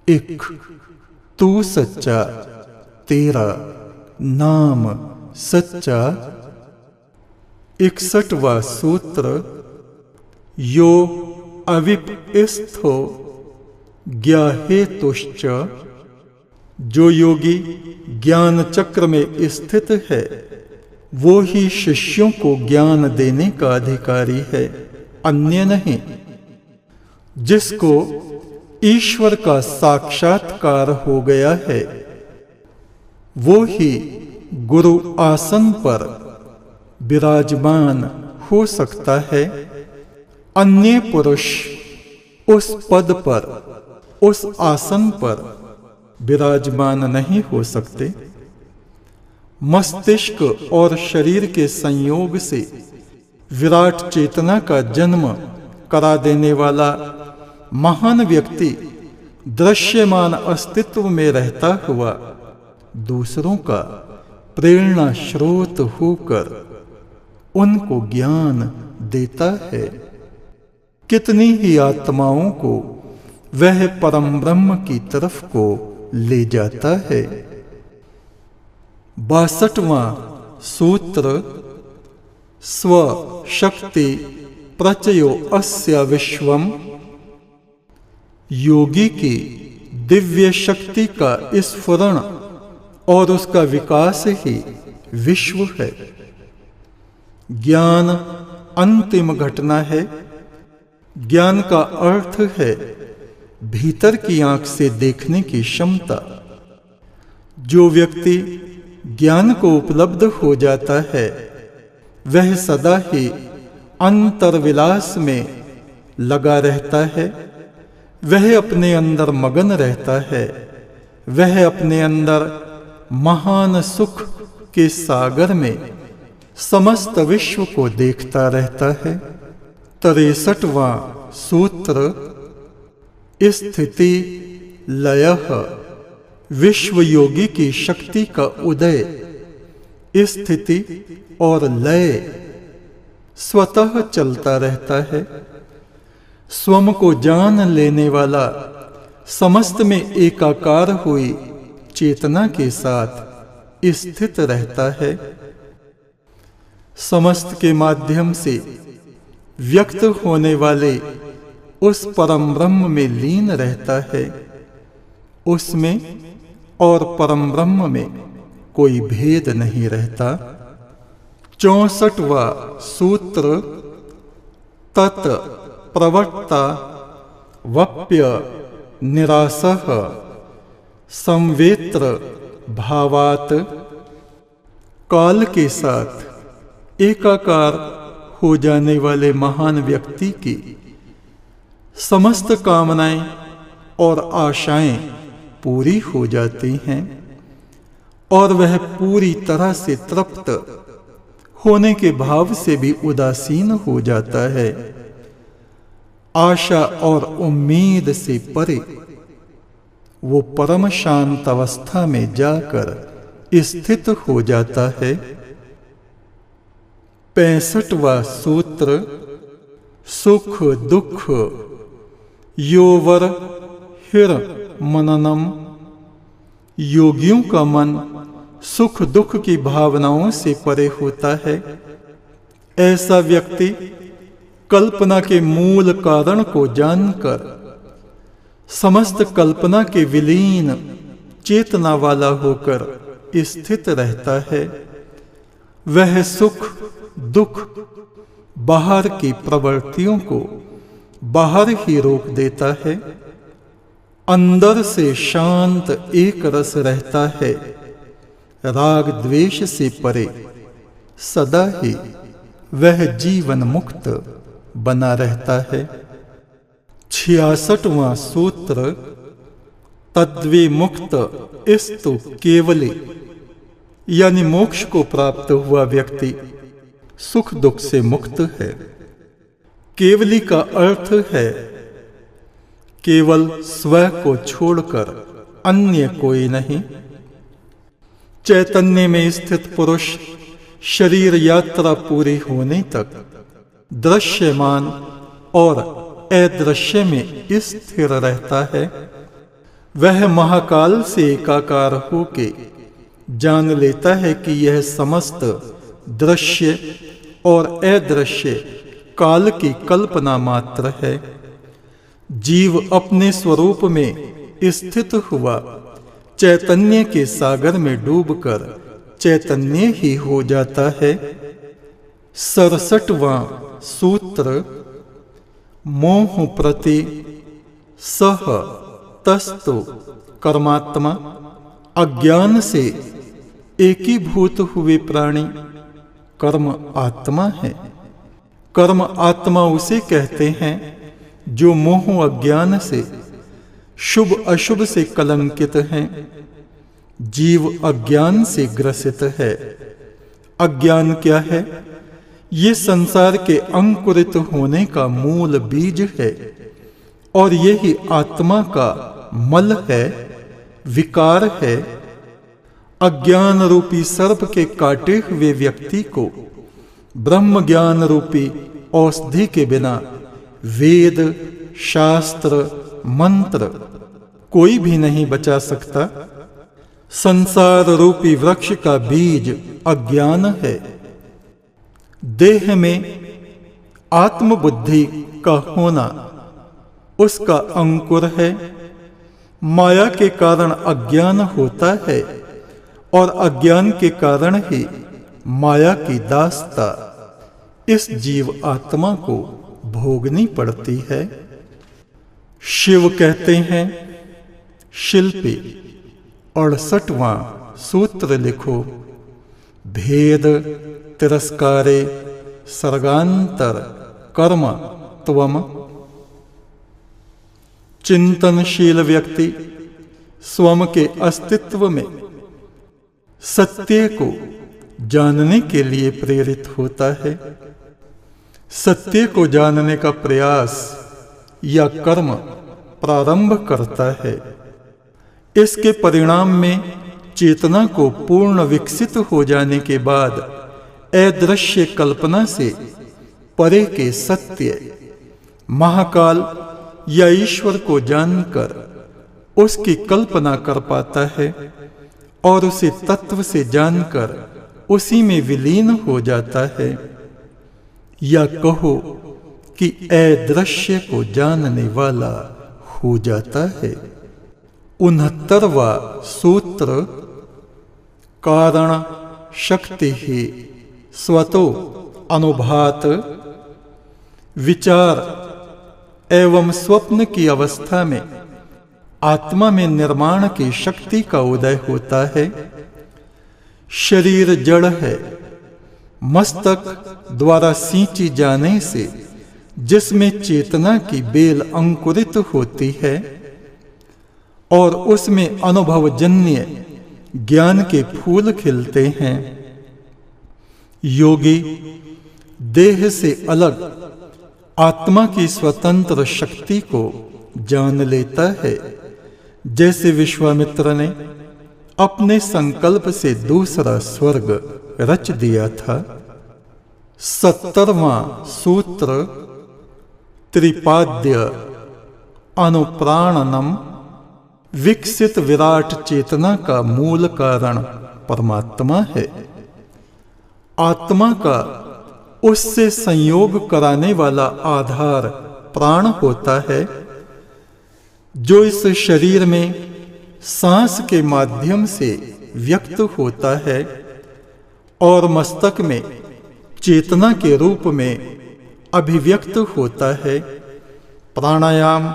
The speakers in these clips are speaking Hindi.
एक, तू सच्चा, तेरा नाम सच्चा। 61वां सूत्र, यो अविपस्थो ज्ञाहेतुश्च। जो योगी ज्ञान चक्र में स्थित है वो ही शिष्यों को ज्ञान देने का अधिकारी है, अन्य नहीं। जिसको ईश्वर का साक्षात्कार हो गया है वो ही गुरु आसन पर विराजमान हो सकता है। अन्य पुरुष उस पद पर, उस आसन पर विराजमान नहीं हो सकते। मस्तिष्क और शरीर के संयोग से विराट चेतना का जन्म करा देने वाला महान व्यक्ति दृश्यमान अस्तित्व में रहता हुआ दूसरों का प्रेरणा स्रोत होकर उनको ज्ञान देता है। कितनी ही आत्माओं को वह परम ब्रह्म की तरफ को ले जाता है। 62वां सूत्र, स्व शक्ति प्रचयो अस्य विश्वम। योगी की दिव्य शक्ति का स्फुरण और उसका विकास ही विश्व है। ज्ञान अंतिम घटना है। ज्ञान का अर्थ है भीतर की आंख से देखने की क्षमता। जो व्यक्ति ज्ञान को उपलब्ध हो जाता है वह सदा ही अंतर्विलास में लगा रहता है। वह अपने अंदर मगन रहता है। वह अपने अंदर महान सुख के सागर में समस्त विश्व को देखता रहता है। 63वां सूत्र, स्थिति लयः। विश्व योगी की शक्ति का उदय, स्थिति और लय स्वतः चलता रहता है। स्वयं को जान लेने वाला समस्त में एकाकार हुई चेतना के साथ स्थित रहता है। समस्त के माध्यम से व्यक्त होने वाले उस परम ब्रह्म में लीन रहता है। उसमें और परम ब्रह्म में कोई भेद नहीं रहता। 64वां सूत्र, तत् प्रवक्ता वप्य निरासः संवेत्र भावात। काल के साथ एकाकार हो जाने वाले महान व्यक्ति की समस्त कामनाएं और आशाएं पूरी हो जाती हैं और वह पूरी तरह से तृप्त होने के भाव से भी उदासीन हो जाता है। आशा और उम्मीद से परे वो परम शांत अवस्था में जाकर स्थित हो जाता है। 65वां सूत्र, सुख दुख योवर हिर मननम। योगियों का मन सुख दुख की भावनाओं से परे होता है। ऐसा व्यक्ति कल्पना के मूल कारण को जानकर समस्त कल्पना के विलीन चेतना वाला होकर स्थित रहता है। वह सुख दुख बाहर की प्रवृत्तियों को बाहर ही रोक देता है। अंदर से शांत एक रस रहता है। राग द्वेष से परे सदा ही वह जीवन मुक्त बना रहता है। 66वां सूत्र, तद्विमुक्त स्तु केवली। यानी मोक्ष को प्राप्त हुआ व्यक्ति सुख दुख से मुक्त है। केवली का अर्थ है केवल स्व को छोड़कर अन्य कोई नहीं। चैतन्य में स्थित पुरुष शरीर यात्रा पूरी होने तक दृश्यमान और अदृश्य में स्थिर रहता है। वह महाकाल से एकाकार होके जान लेता है कि यह समस्त दृश्य और अदृश्य काल की कल्पना मात्र है। जीव अपने स्वरूप में स्थित हुआ चैतन्य के सागर में डूबकर चैतन्य ही हो जाता है। 67वां सूत्र। मोह प्रति सह तस्तु कर्मात्मा। अज्ञान से एकीभूत हुए प्राणी कर्म आत्मा है। कर्म आत्मा उसे कहते हैं जो मोह अज्ञान से शुभ अशुभ से कलंकित हैं। जीव अज्ञान से ग्रसित है। अज्ञान क्या है? ये संसार के अंकुरित होने का मूल बीज है और यही आत्मा का मल है, विकार है। अज्ञान रूपी सर्प के काटे हुए व्यक्ति को ब्रह्म ज्ञान रूपी औषधि के बिना वेद, शास्त्र, मंत्र कोई भी नहीं बचा सकता। संसार रूपी वृक्ष का बीज अज्ञान है। देह में आत्मबुद्धि का होना उसका अंकुर है। माया के कारण अज्ञान होता है और अज्ञान के कारण ही माया की दास्ता इस जीव आत्मा को भोगनी पड़ती है। शिव कहते हैं, शिल्पी 68वां सूत्र लिखो। भेद तिरस्कारे सर्गांतर कर्म त्वम। चिंतनशील व्यक्ति स्वयं के अस्तित्व में सत्य को जानने के लिए प्रेरित होता है। सत्य को जानने का प्रयास या कर्म प्रारंभ करता है। इसके परिणाम में चेतना को पूर्ण विकसित हो जाने के बाद अदृश्य कल्पना से परे के सत्य महाकाल या ईश्वर को जानकर उसकी कल्पना कर पाता है और उसे तत्व से जानकर उसी में विलीन हो जाता है। या कहो कि अदृश्य को जानने वाला हो जाता है। 69वां सूत्र। कारण शक्ति ही स्वतो अनुभात। विचार एवं स्वप्न की अवस्था में आत्मा में निर्माण की शक्ति का उदय होता है। शरीर जड़ है। मस्तक द्वारा सींची जाने से जिसमें चेतना की बेल अंकुरित होती है और उसमें अनुभवजन्य ज्ञान के फूल खिलते हैं। योगी देह से अलग आत्मा की स्वतंत्र शक्ति को जान लेता है। जैसे विश्वामित्र ने अपने संकल्प से दूसरा स्वर्ग रच दिया था। 70वां सूत्र। त्रिपाद्य अनुप्राणनम। विकसित विराट चेतना का मूल कारण परमात्मा है। आत्मा का उससे संयोग कराने वाला आधार प्राण होता है, जो इस शरीर में सांस के माध्यम से व्यक्त होता है और मस्तक में चेतना के रूप में अभिव्यक्त होता है। प्राणायाम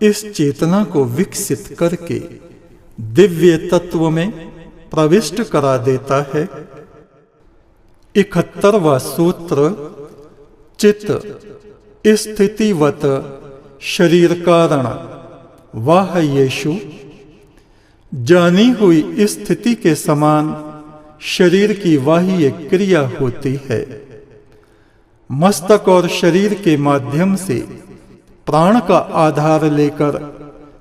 इस चेतना को विकसित करके दिव्य तत्व में प्रविष्ट करा देता है। 71वां सूत्र। चित्त स्थितिवत शरीर कारण वाह्येषु। जानी हुई स्थिति के समान शरीर की बाह्य क्रिया होती है। मस्तक और शरीर के माध्यम से प्राण का आधार लेकर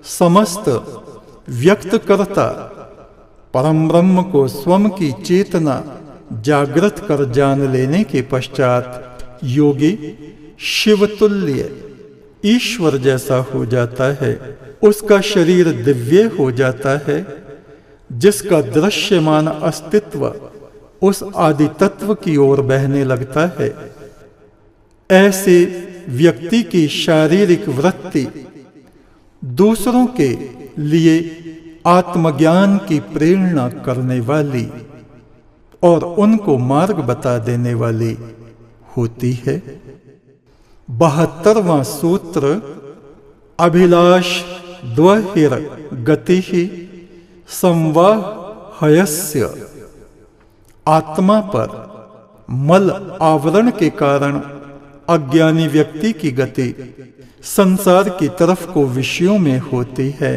समस्त व्यक्त करता परम ब्रह्म को स्वयं की चेतना जागृत कर जान लेने के पश्चात योगी शिवतुल्य ईश्वर जैसा हो जाता है। उसका शरीर दिव्य हो जाता है, जिसका दृश्यमान अस्तित्व उस आदि तत्व की ओर बहने लगता है। ऐसे व्यक्ति की शारीरिक वृत्ति दूसरों के लिए आत्मज्ञान की प्रेरणा करने वाली और उनको मार्ग बता देने वाली होती है। 72वां सूत्र अभिलाष द्वहिर गति संवाहयस्य। आत्मा पर मल आवरण के कारण अज्ञानी व्यक्ति की गति संसार की तरफ को विषयों में होती है।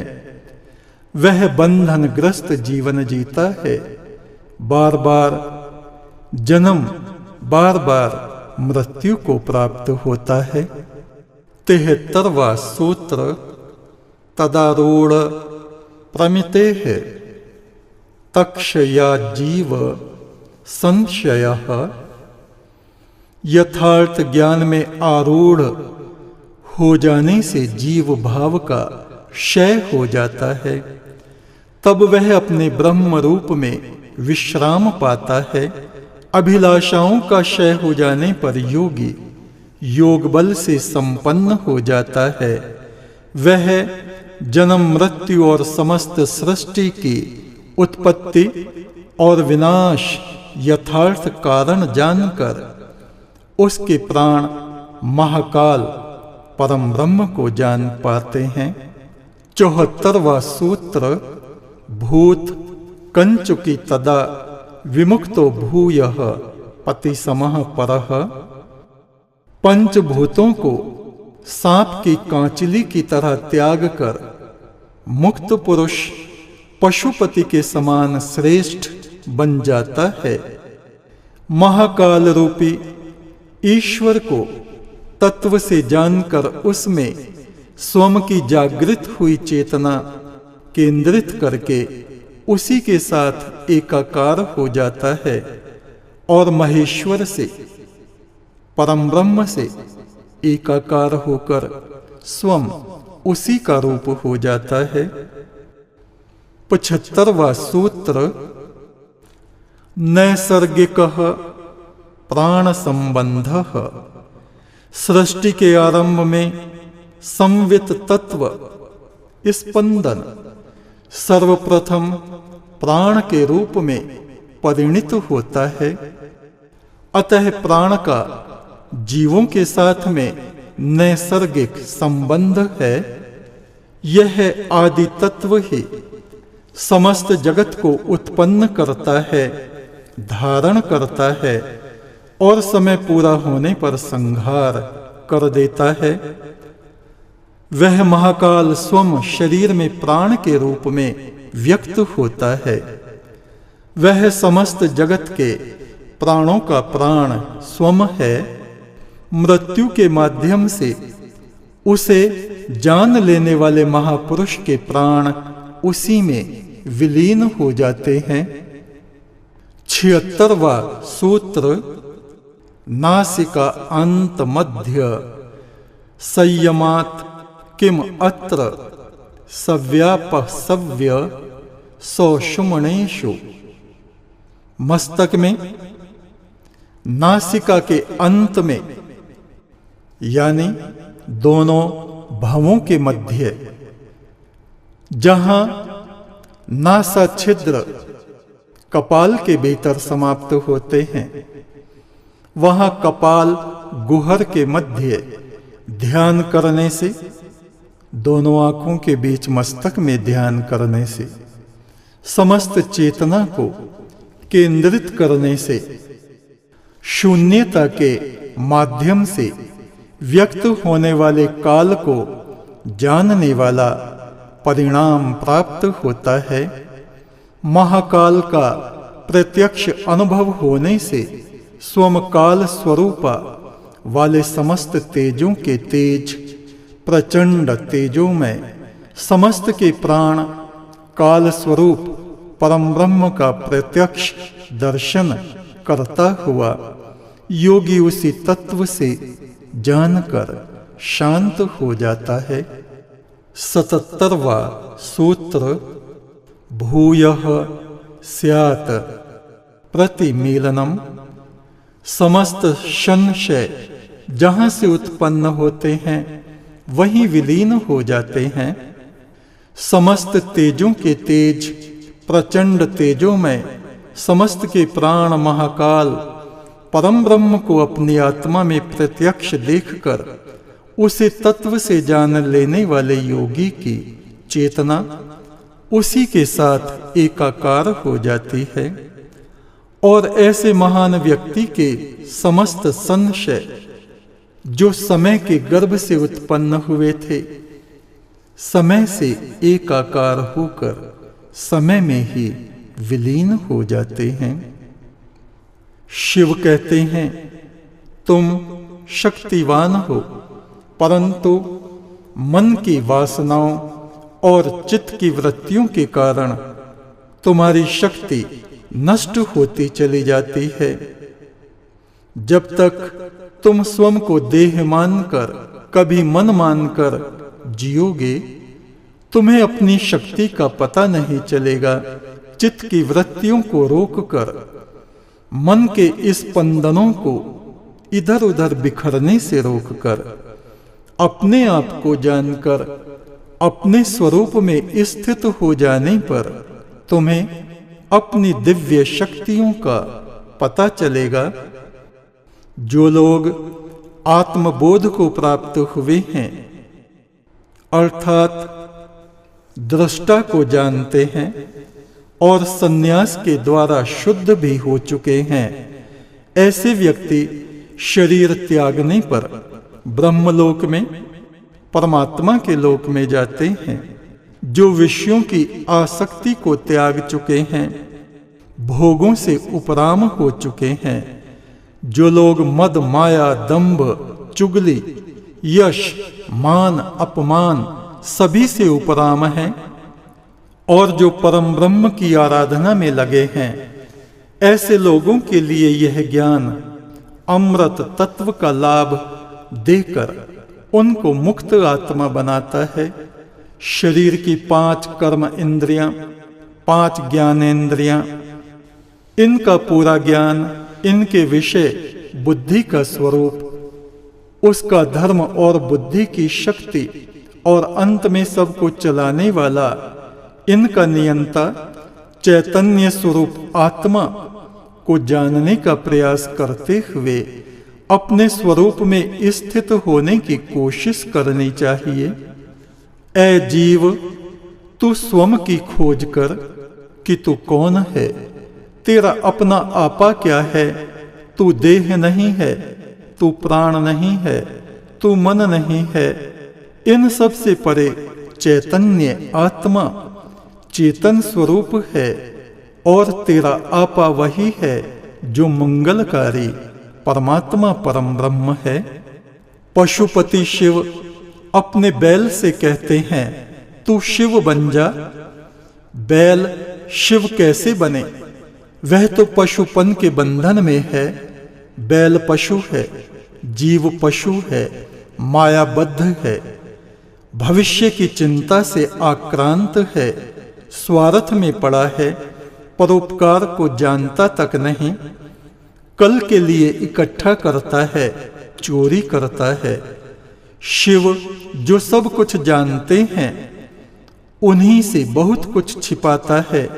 वह बंधनग्रस्त जीवन जीता है, बार बार जन्म, बार बार मृत्यु को प्राप्त होता है। 73वां सूत्र तदारूढ़ प्रमितेः तक्षया जीव संशयः। यथार्थ ज्ञान में आरूढ़ हो जाने से जीव भाव का क्षय हो जाता है। तब वह अपने ब्रह्म रूप में विश्राम पाता है। अभिलाषाओं का क्षय हो जाने पर योगी योग बल से संपन्न हो जाता है। वह जन्म मृत्यु और समस्त सृष्टि की उत्पत्ति और विनाश यथार्थ कारण जानकर उसके प्राण महाकाल परम ब्रह्म को जान पाते हैं। 74वां सूत्र भूत कंचुकी तदा विमुक्तो भूयः पतिसमः परः। पंचभूतों को सांप की कांचली की तरह त्याग कर मुक्त पुरुष पशुपति के समान श्रेष्ठ बन जाता है। महाकाल रूपी ईश्वर को तत्व से जानकर उसमें स्वयं की जागृत हुई चेतना केंद्रित करके उसी के साथ एकाकार हो जाता है और महेश्वर से परम ब्रह्म से एकाकार होकर स्वयं उसी का रूप हो जाता है। 75वां सूत्र नैसर्गिकः प्राण संबंधः। सृष्टि के आरंभ में संवित तत्व स्पंदन सर्वप्रथम प्राण के रूप में परिणित होता है। अतः प्राण का जीवों के साथ में नैसर्गिक संबंध है। यह आदि तत्व ही समस्त जगत को उत्पन्न करता है, धारण करता है और समय पूरा होने पर संहार कर देता है। वह महाकाल स्वयं शरीर में प्राण के रूप में व्यक्त होता है। वह समस्त जगत के प्राणों का प्राण स्वयं है। मृत्यु के माध्यम से उसे जान लेने वाले महापुरुष के प्राण उसी में विलीन हो जाते हैं। 76वां सूत्र नासिका अंत मध्य संयमात् किम अत्र सव्यापः सव्य सौषुमणेषु। मस्तक में नासिका के अंत में यानी दोनों भवों के मध्य जहां नासा छिद्र कपाल के भीतर समाप्त होते हैं, वहां कपाल गुहर के मध्य ध्यान करने से, दोनों आंखों के बीच मस्तक में ध्यान करने से, समस्त चेतना को केंद्रित करने से, शून्यता के माध्यम से व्यक्त होने वाले काल को जानने वाला परिणाम प्राप्त होता है। महाकाल का प्रत्यक्ष अनुभव होने से स्वयं काल स्वरूपा वाले समस्त तेजों के तेज प्रचंड तेजों में समस्त के प्राण काल स्वरूप परम ब्रह्म का प्रत्यक्ष दर्शन करता हुआ योगी उसी तत्व से जानकर शांत हो जाता है। 77वां सूत्र। भूयः स्यात् प्रतिमीलनम। समस्त संशय जहाँ से उत्पन्न होते हैं वहीं विलीन हो जाते हैं। समस्त तेजों के तेज प्रचंड तेजों में समस्त के प्राण महाकाल परम ब्रह्म को अपनी आत्मा में प्रत्यक्ष देखकर उसे तत्व से जान लेने वाले योगी की चेतना उसी के साथ एकाकार हो जाती है। और ऐसे महान व्यक्ति के समस्त संशय जो समय के गर्भ से उत्पन्न हुए थे, समय से एकाकार होकर समय में ही विलीन हो जाते हैं। शिव कहते हैं, तुम शक्तिवान हो, परंतु मन की वासनाओं और चित्त की वृत्तियों के कारण तुम्हारी शक्ति नष्ट होती चली जाती है। जब तक तुम स्वयं को देह मानकर कभी मन मानकर जियोगे, तुम्हें अपनी शक्ति का पता नहीं चलेगा। चित्त की वृत्तियों को रोककर मन के इस स्पंदनों को इधर उधर बिखरने से रोककर अपने आप को जानकर अपने स्वरूप में स्थित हो जाने पर तुम्हें अपनी दिव्य शक्तियों का पता चलेगा। जो लोग आत्मबोध को प्राप्त हुए हैं, अर्थात दृष्टा को जानते हैं और संन्यास के द्वारा शुद्ध भी हो चुके हैं, ऐसे व्यक्ति शरीर त्यागने पर ब्रह्मलोक में परमात्मा के लोक में जाते हैं। जो विषयों की आसक्ति को त्याग चुके हैं, भोगों से उपराम हो चुके हैं, जो लोग मद माया दंभ चुगली यश मान अपमान सभी से उपराम हैं और जो परम ब्रह्म की आराधना में लगे हैं, ऐसे लोगों के लिए यह ज्ञान अमृत तत्व का लाभ देकर उनको मुक्त आत्मा बनाता है। शरीर की 5 कर्म इंद्रियां, 5 ज्ञानेंद्रियां, इनका पूरा ज्ञान, इनके विषय बुद्धि का स्वरूप, उसका धर्म और बुद्धि की शक्ति और अंत में सबको चलाने वाला इनका नियंता चैतन्य स्वरूप आत्मा को जानने का प्रयास करते हुए अपने स्वरूप में स्थित होने की कोशिश करनी चाहिए। ऐ जीव, तू स्वयं की खोज कर कि तू कौन है, तेरा अपना आपा क्या है। तू देह नहीं है, तू प्राण नहीं है, तू मन नहीं है। इन सब से परे चैतन्य आत्मा चेतन स्वरूप है और तेरा आपा वही है जो मंगलकारी परमात्मा परम ब्रह्म है। पशुपति शिव अपने बैल से कहते हैं, तू शिव बन जा। बैल शिव कैसे बने? वह तो पशुपन के बंधन में है। बैल पशु है, जीव पशु है, मायाबद्ध है, भविष्य की चिंता से आक्रांत है, स्वार्थ में पड़ा है, परोपकार को जानता तक नहीं, कल के लिए इकट्ठा करता है, चोरी करता है। शिव जो सब कुछ जानते हैं, उन्हीं से बहुत कुछ छिपाता है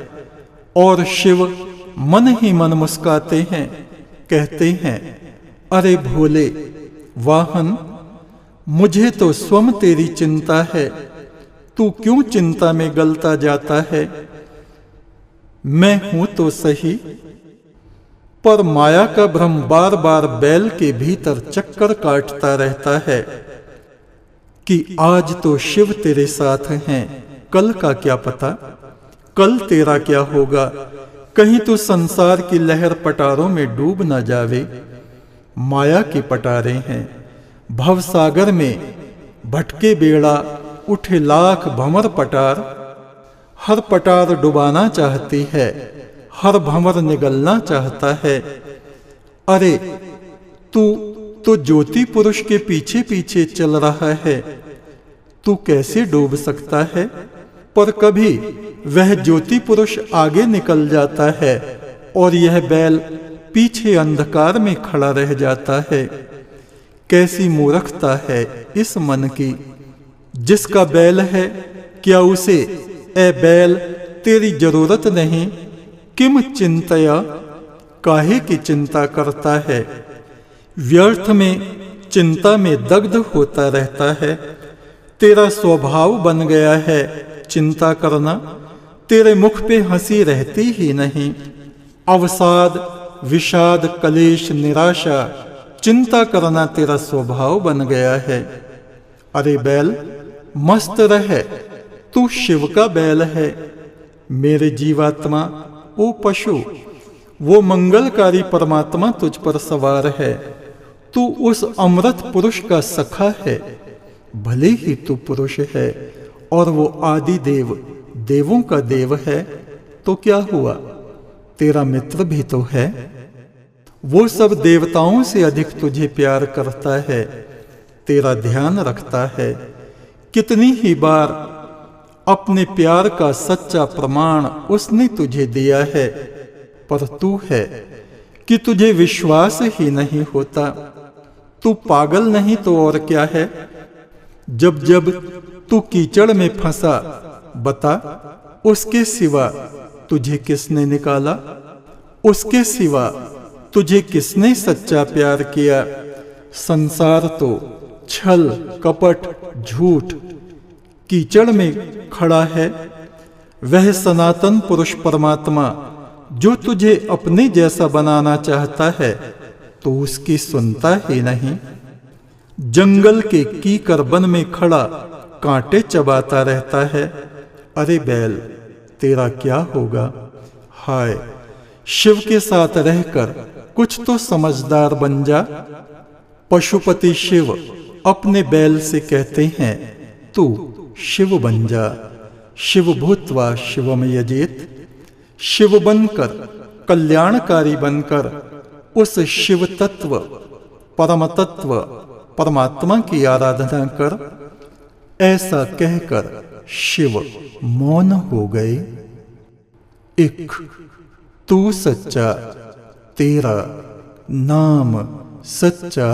और शिव मन ही मन मुस्काते हैं, कहते हैं, अरे भोले वाहन, मुझे तो स्वयं तेरी चिंता है, तू क्यों चिंता में गलता जाता है? मैं हूं तो सही, पर माया का भ्रम बार बार बैल के भीतर चक्कर काटता रहता है कि आज तो शिव तेरे साथ हैं, कल का क्या पता, कल तेरा क्या होगा। कहीं तो संसार की लहर पटारों में डूब न जावे। माया के पटारे हैं, भवसागर में भटके बेड़ा, उठे लाख भंवर पटार। हर पटार डुबाना चाहती है, हर भंवर निगलना चाहता है। अरे तू तो ज्योति पुरुष के पीछे पीछे चल रहा है, तू कैसे डूब सकता है? पर कभी वह ज्योति पुरुष आगे निकल जाता है और यह बैल पीछे अंधकार में खड़ा रह जाता है। कैसी मूर्खता है इस मन की, जिसका बैल है क्या उसे ए बैल तेरी जरूरत नहीं? किम चिंतया, काहे की चिंता करता है? व्यर्थ में चिंता में दग्ध होता रहता है। तेरा स्वभाव बन गया है चिंता करना, तेरे मुख पे हंसी रहती ही नहीं। अवसाद, विषाद, कलेश, निराशा, चिंता करना तेरा स्वभाव बन गया है। अरे बैल, मस्त रहे, तू शिव का बैल है। मेरे जीवात्मा, ओ पशु, वो मंगलकारी परमात्मा तुझ पर सवार है। तू उस अमृत पुरुष का सखा है। भले ही तू पुरुष है और वो आदि देव, देवों का देव है, तो क्या हुआ? तेरा मित्र भी तो है। वो सब देवताओं से अधिक तुझे प्यार करता है, तेरा ध्यान रखता है। कितनी ही बार अपने प्यार का सच्चा प्रमाण उसने तुझे दिया है, पर तू है कि तुझे विश्वास ही नहीं होता। तू पागल नहीं तो और क्या है? जब जब तू कीचड़ में फंसा, बता उसके सिवा तुझे किसने निकाला? उसके सिवा तुझे किसने सच्चा प्यार किया? संसार तो छल, कपट, झूठ, कीचड़ में खड़ा है। वह सनातन पुरुष परमात्मा जो तुझे अपने जैसा बनाना चाहता है, तो उसकी सुनता ही नहीं। जंगल के कीकर वन में खड़ा कांटे चबाता रहता है। अरे बैल, तेरा क्या होगा? हाय, शिव के साथ रहकर कुछ तो समझदार बन जा। पशुपति शिव अपने बैल से कहते हैं, तू शिव बन जा। शिव भूत्वा शिवम यजेत, शिव बनकर, कल्याणकारी बनकर उस शिव तत्व, परम तत्व, परमात्मा की आराधना कर। ऐसा कहकर शिव मौन हो गए। एक, तू सच्चा, तेरा नाम सच्चा।